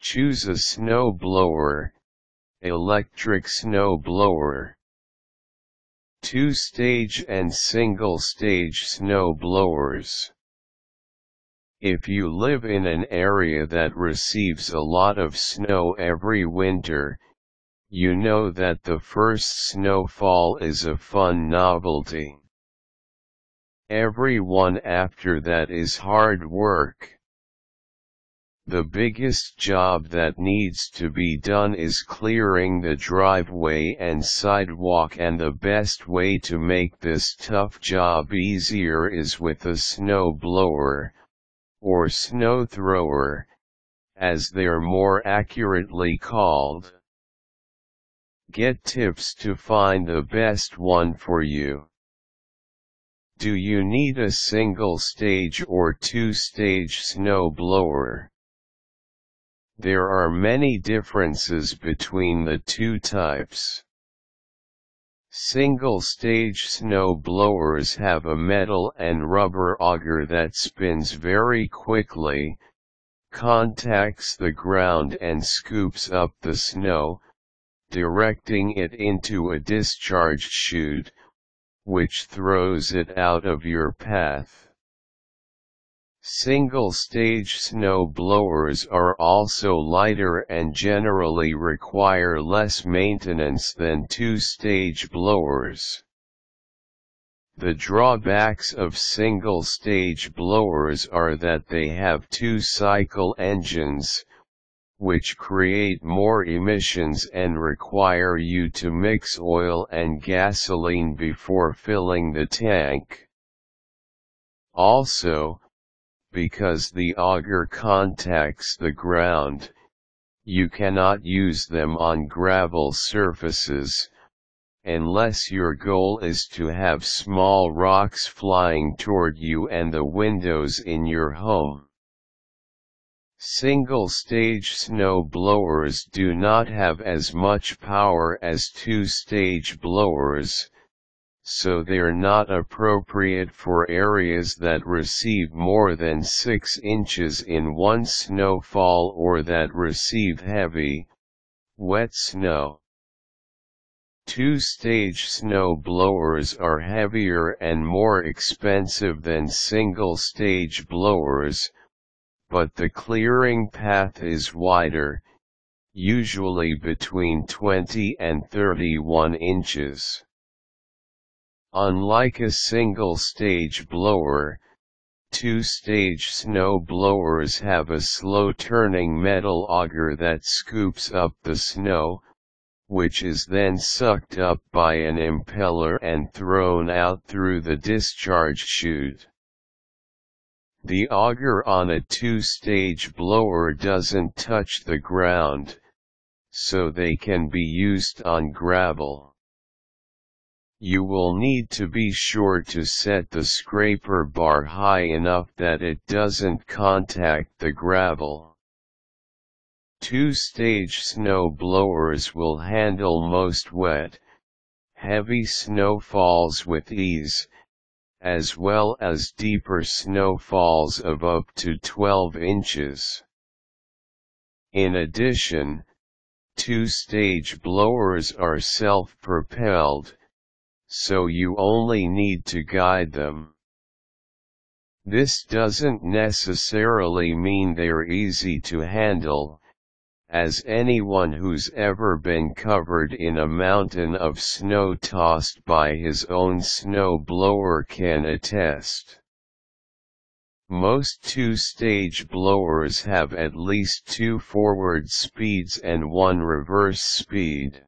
Choose a snow blower, electric snow blower. Two-stage and single-stage snow blowers. If you live in an area that receives a lot of snow every winter, you know that the first snowfall is a fun novelty. Every one after that is hard work. The biggest job that needs to be done is clearing the driveway and sidewalk, and the best way to make this tough job easier is with a snow blower, or snow thrower, as they're more accurately called. Get tips to find the best one for you. Do you need a single-stage or two-stage snow blower? There are many differences between the two types. Single-stage snow blowers have a metal and rubber auger that spins very quickly, contacts the ground and scoops up the snow, directing it into a discharge chute, which throws it out of your path. Single-stage snow blowers are also lighter and generally require less maintenance than two-stage blowers. The drawbacks of single-stage blowers are that they have two-cycle engines, which create more emissions and require you to mix oil and gasoline before filling the tank. Also, because the auger contacts the ground, you cannot use them on gravel surfaces, unless your goal is to have small rocks flying toward you and the windows in your home. Single-stage snow blowers do not have as much power as two-stage blowers, so they're not appropriate for areas that receive more than 6 inches in one snowfall or that receive heavy, wet snow. Two-stage snow blowers are heavier and more expensive than single-stage blowers, but the clearing path is wider, usually between 20 and 31 inches. Unlike a single-stage blower, two-stage snow blowers have a slow-turning metal auger that scoops up the snow, which is then sucked up by an impeller and thrown out through the discharge chute. The auger on a two-stage blower doesn't touch the ground, so they can be used on gravel. You will need to be sure to set the scraper bar high enough that it doesn't contact the gravel. Two-stage snow blowers will handle most wet, heavy snowfalls with ease, as well as deeper snowfalls of up to 12 inches. In addition, two-stage blowers are self-propelled, so you only need to guide them. This doesn't necessarily mean they're easy to handle, as anyone who's ever been covered in a mountain of snow tossed by his own snow blower can attest. Most two-stage blowers have at least 2 forward speeds and 1 reverse speed.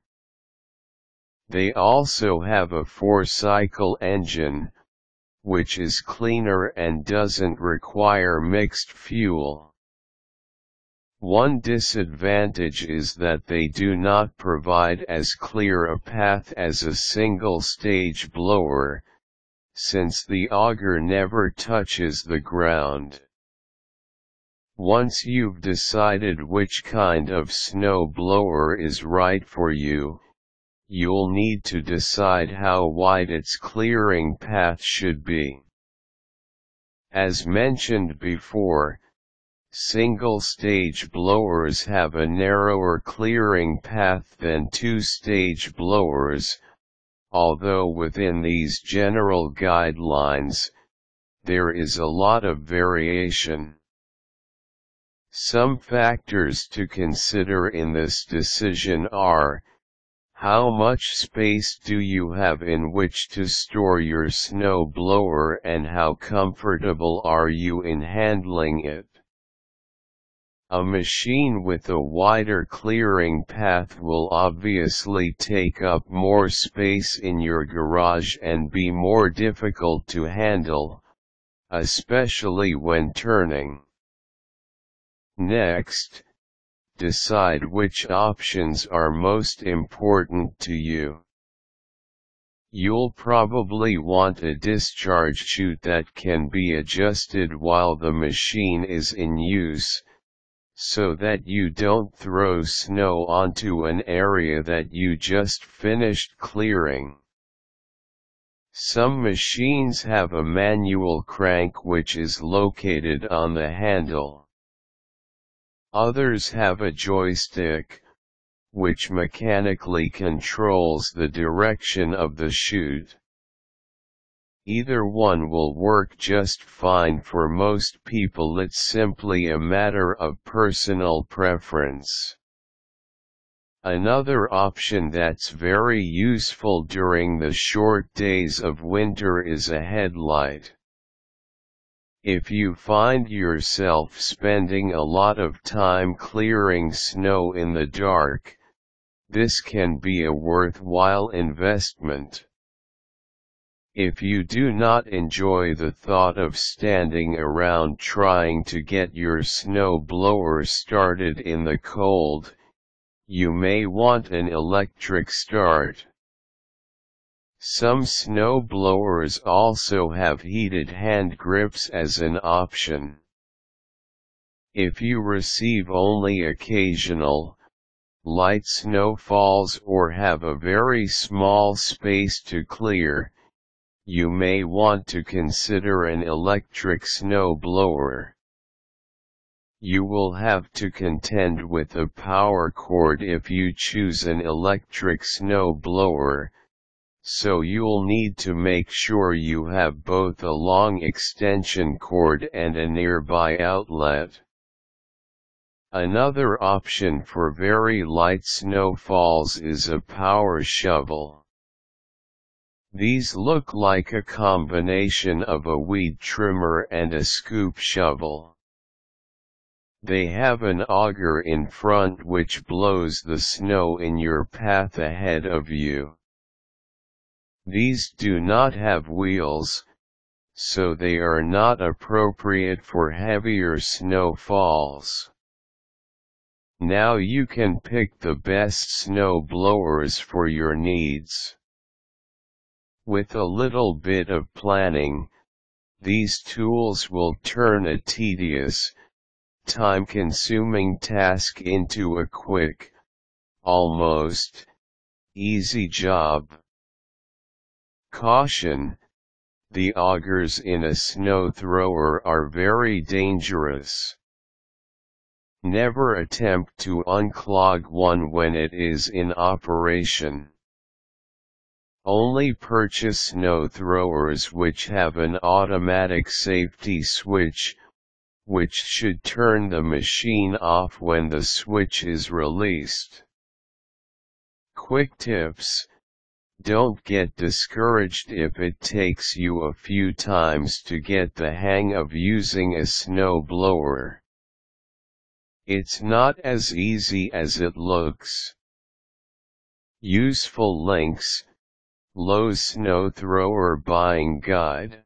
They also have a 4-cycle engine, which is cleaner and doesn't require mixed fuel. One disadvantage is that they do not provide as clear a path as a single-stage blower, since the auger never touches the ground. Once you've decided which kind of snow blower is right for you, you'll need to decide how wide its clearing path should be. As mentioned before, Single-stage blowers have a narrower clearing path than two-stage blowers, although within these general guidelines, there is a lot of variation. Some factors to consider in this decision are: how much space do you have in which to store your snow blower, and how comfortable are you in handling it? A machine with a wider clearing path will obviously take up more space in your garage and be more difficult to handle, especially when turning. Next, decide which options are most important to you. You'll probably want a discharge chute that can be adjusted while the machine is in use, so that you don't throw snow onto an area that you just finished clearing. Some machines have a manual crank which is located on the handle. Others have a joystick, which mechanically controls the direction of the chute. Either one will work just fine for most people. It's simply a matter of personal preference. Another option that's very useful during the short days of winter is a headlight. If you find yourself spending a lot of time clearing snow in the dark, this can be a worthwhile investment. If you do not enjoy the thought of standing around trying to get your snow blower started in the cold, you may want an electric start. Some snow blowers also have heated hand grips as an option. If you receive only occasional, light snowfalls or have a very small space to clear, you may want to consider an electric snow blower. You will have to contend with a power cord if you choose an electric snow blower, so you'll need to make sure you have both a long extension cord and a nearby outlet. Another option for very light snowfalls is a power shovel. These look like a combination of a weed trimmer and a scoop shovel. They have an auger in front which blows the snow in your path ahead of you. These do not have wheels, so they are not appropriate for heavier snowfalls. Now you can pick the best snow blowers for your needs. With a little bit of planning, these tools will turn a tedious, time-consuming task into a quick, almost easy job. Caution: the augers in a snow thrower are very dangerous. Never attempt to unclog one when it is in operation. Only purchase snow throwers which have an automatic safety switch, which should turn the machine off when the switch is released. Quick tips: don't get discouraged if it takes you a few times to get the hang of using a snow blower. It's not as easy as it looks. Useful links: Lowe's Snow Thrower Buying Guide.